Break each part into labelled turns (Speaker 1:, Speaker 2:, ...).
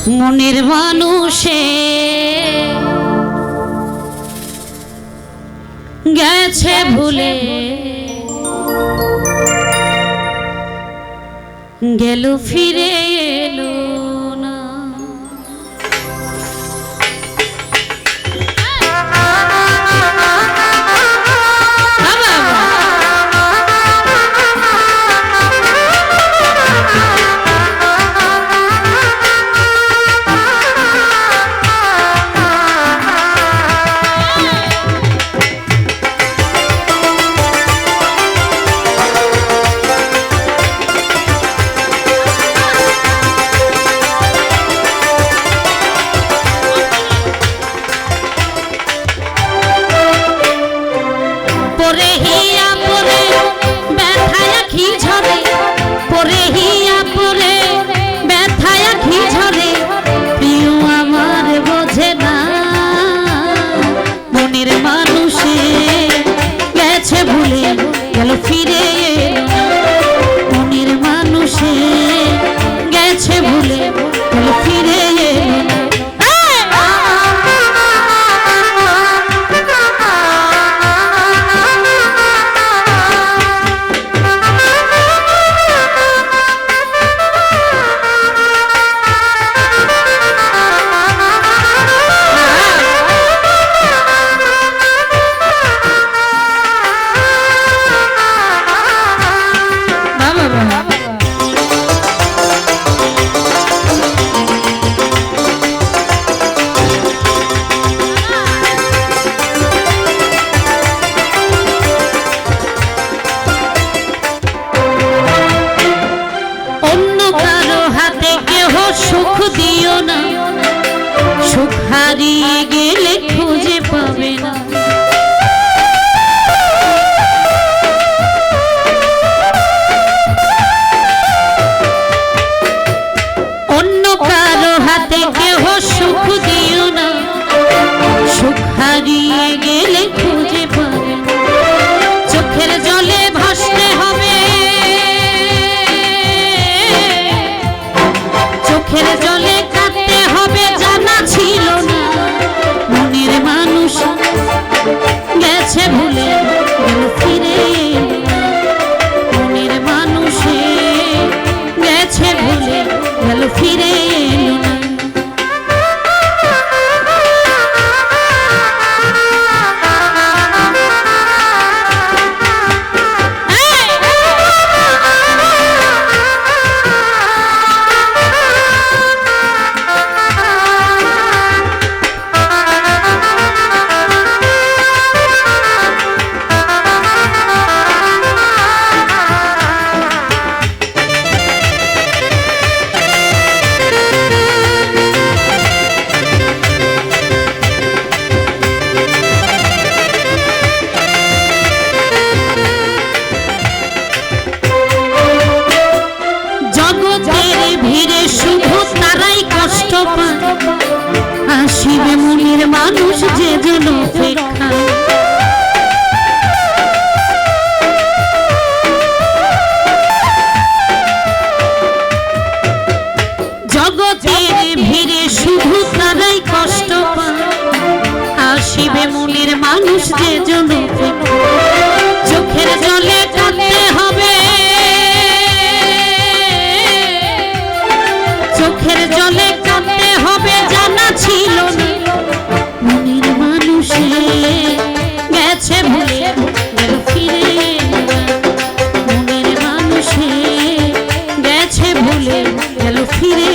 Speaker 1: মনের মানুষে গেছে ভুলে গেল ফিরে এলো না। ফিরে মনের মানুষে গেছে ভুলে ফিরে সুখ দিও না, সুখ হারিয়ে গেলে খুঁজে পাবে না। অন্য কারো হাতে কেহ সুখ দিও না, সুখ হারিয়ে গেলে খুঁজে পাবে না। চোখের জলে ভাসতে হবে, চোখের জলে কাঁদতে হবে, জানা ছিল না। মনের মানুষ গেছে ভুলে ফিরে মনের মানুষে গেছে ভুলে গেল ফিরে এলো না। ভিড়ে শুধু তারাই কষ্ট পায়, আসিবে মনের মানুষ যে জন অপেক্ষায়। জগতের ভিড়ে শুধু তারাই কষ্ট পায়, আসিবে মনের মানুষ যে জন অপেক্ষায়। চোখের জলে কাঁদতে হবে, চোখের জলে কাঁদতে হবে, জানা ছিল না। মনের মানুষে গেছে ভুলে ফিরে মনের মানুষে গেছে ভুলে গেল ফিরে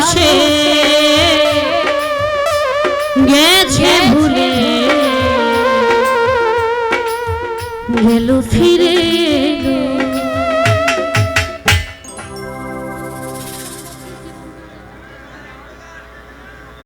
Speaker 1: সে গেছে ভুলে গেল ফিরে